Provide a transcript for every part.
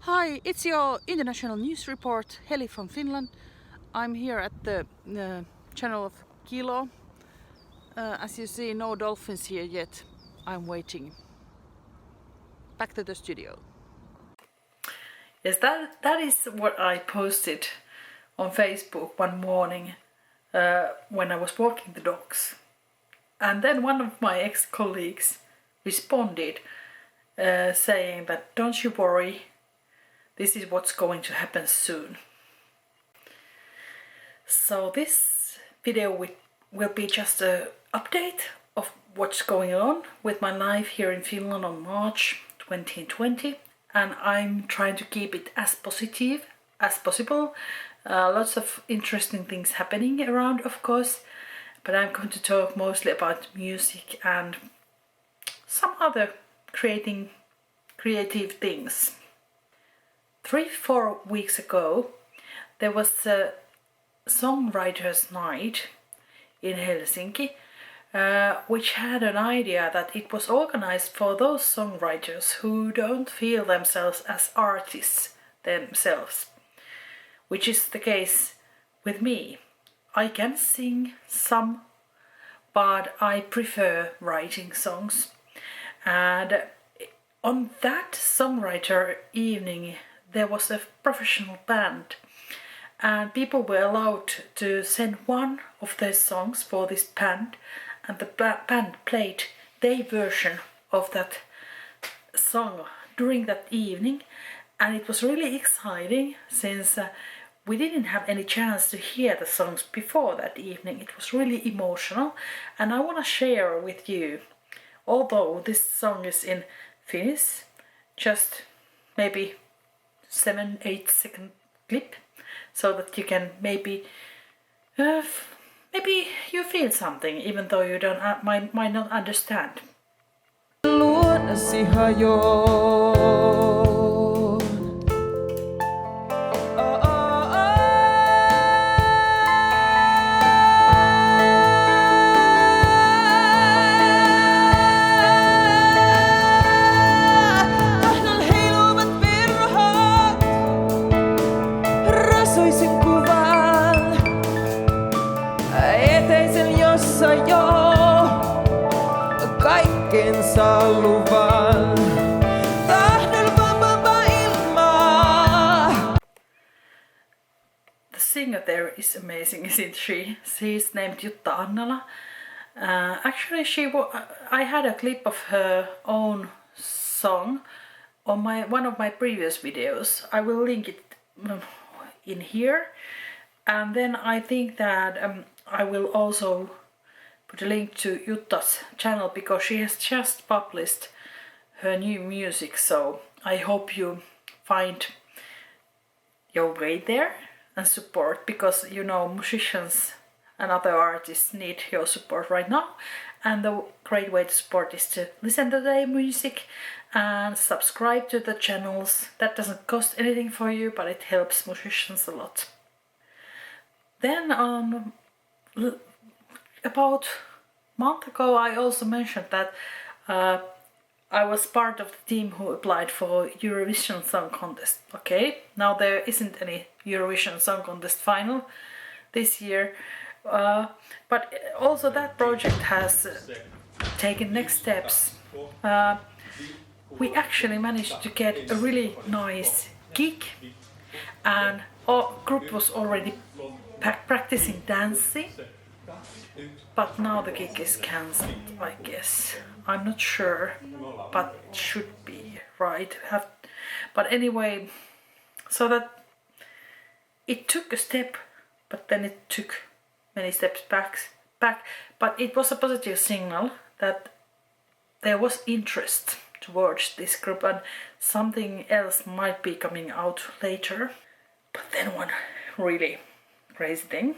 Hi, it's your international news report, Heli from Finland. I'm here at the channel of Kilo. As you see, no dolphins here yet. I'm waiting. Back to the studio. Yes, that is what I posted on Facebook one morning when I was walking the dogs. And then one of my ex-colleagues responded saying that don't you worry, this is what's going to happen soon. So this video will be just an update of what's going on with my life here in Finland on March 2020, and I'm trying to keep it as positive as possible. Lots of interesting things happening around, of course, but I'm going to talk mostly about music and some other creative things. 3-4 weeks ago there was a songwriters night in Helsinki, which had an idea that it was organized for those songwriters who don't feel themselves as artists themselves, which is the case with me. I can sing some, but I prefer writing songs. And on that songwriter evening there was a professional band, and people were allowed to send one of their songs for this band, and the band played their version of that song during that evening. And it was really exciting since we didn't have any chance to hear the songs before that evening. It was really emotional, and I want to share with you, although this song is in Finnish, just maybe 7-8 second clip, so that you can maybe you feel something even though you don't might not understand. Luonasi hajoon. Tahdon heiluvat virhat, rasoisen kuvan, eteisen jossa jo kaiken saa luvan. Tahdon vapaata ilmaa. The singer there is amazing, isn't she? She's named Jutta Annala. Actually, I had a clip of her own song on one of my previous videos. I will link it in here, and then I think that I will also put a link to Jutta's channel, because she has just published her new music, so I hope you find your way there and support, because you know musicians and other artists need your support right now, and the great way to support is to listen to their music and subscribe to the channels. That doesn't cost anything for you, but it helps musicians a lot. Then about a month ago I also mentioned that I was part of the team who applied for Eurovision Song Contest. Okay, now there isn't any Eurovision Song Contest final this year, but also that project has taken next steps. We actually managed to get a really nice gig, and our group was already practicing dancing, but now the gig is cancelled, I guess. I'm not sure, but should be right. But anyway, so that it took a step, but then it took many steps back. But it was a positive signal that there was interest towards this group, and something else might be coming out later. But then one really crazy thing.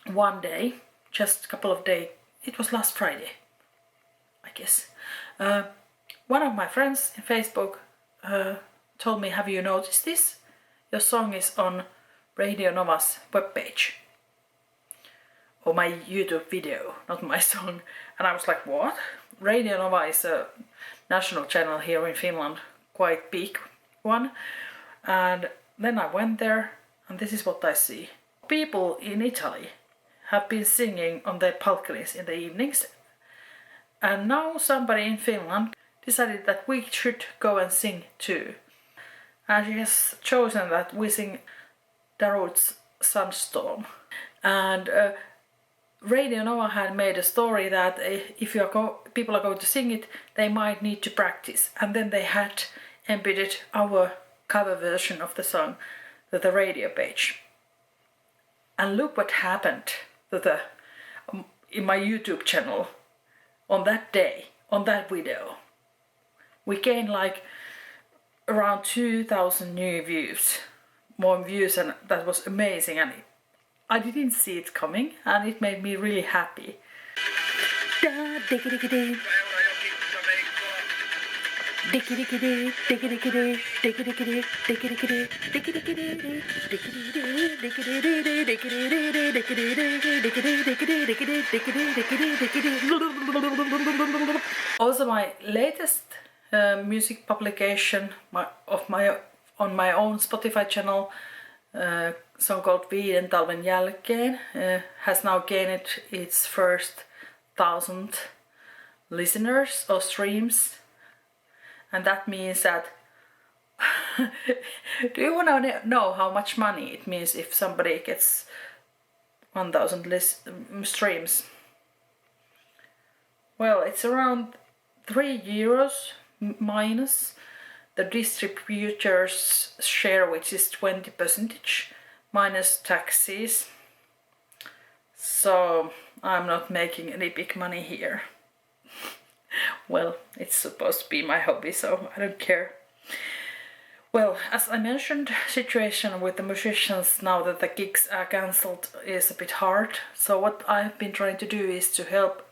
One day, just a couple of days, it was last Friday, I guess, one of my friends in Facebook told me, have you noticed this? Your song is on Radio Nova's webpage. Or my YouTube video, not my song. And I was like, what? Radio Nova is a national channel here in Finland, quite big, one. And then I went there, and this is what I see. People in Italy have been singing on their balconies in the evenings, and now somebody in Finland decided that we should go and sing too. And she has chosen that we sing Darude's Sunstorm. And Radio Nova had made a story that if people are going to sing it, they might need to practice. And then they had embedded our cover version of the song to the radio page. And look what happened to in my YouTube channel on that day, on that video. We gained like around 2,000 new views, more views, and that was amazing. And I didn't see it coming, and it made me really happy. Also, my latest music publication on my own Spotify channel, song called Viiden talven jälkeen, has now gained its first 1,000 listeners or streams. And that means that do you want to know how much money it means if somebody gets 1,000 streams? Well, it's around €3 minus the distributor's share, which is 20%, minus taxes. So I'm not making any big money here. Well, it's supposed to be my hobby, so I don't care. Well, as I mentioned, situation with the musicians now that the gigs are cancelled is a bit hard. So what I've been trying to do is to help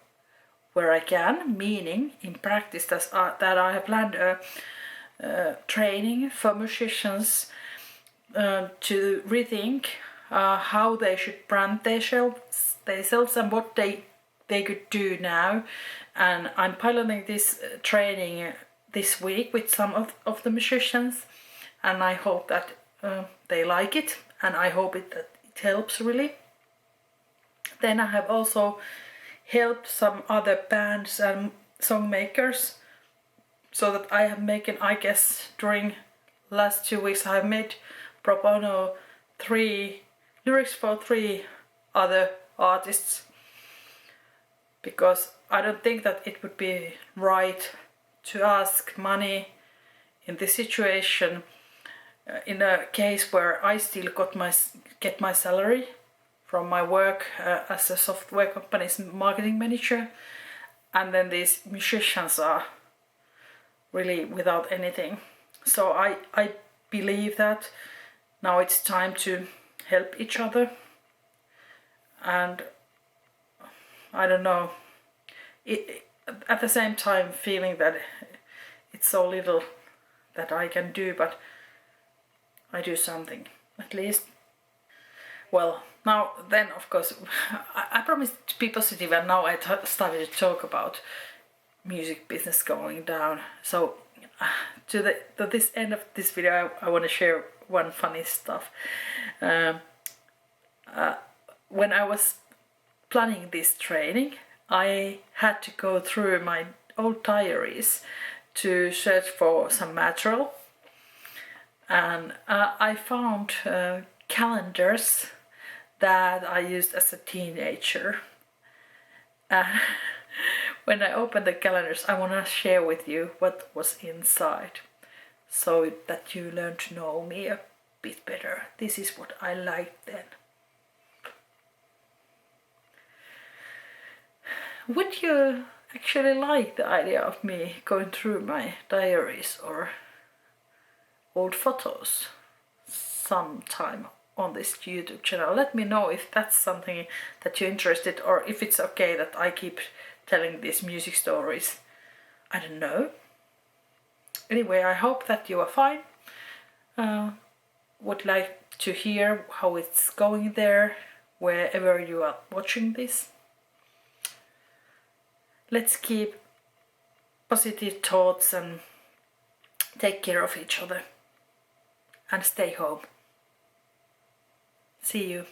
where I can, meaning in practice that I have planned a training for musicians to rethink how they should brand themselves and what they could do now. And I'm piloting this training this week with some of the musicians, and I hope that they like it, and I hope that it helps really. Then I have also helped some other bands and song makers, so that I have made, I guess during last 2 weeks I have made pro bono 3 lyrics for 3 other artists, because I don't think that it would be right to ask money in this situation, in a case where I still get my salary from my work as a software company's marketing manager, and then these musicians are really without anything. So I believe that now it's time to help each other, and I don't know, at the same time feeling that it's so little that I can do, but I do something at least. Well, now then, of course, I promised to be positive, and now I started to talk about music business going down. So to this end of this video, I want to share one funny stuff. When I was planning this training, I had to go through my old diaries to search for some material, and I found calendars that I used as a teenager. When I opened the calendars, I want to share with you what was inside, so that you learn to know me a bit better. This is what I liked then. Would you actually like the idea of me going through my diaries or old photos sometime on this YouTube channel? Let me know if that's something that you're interested, or if it's okay that I keep telling these music stories. I don't know. Anyway, I hope that you are fine. Would like to hear how it's going there, wherever you are watching this. Let's keep positive thoughts and take care of each other. and stay home. See you.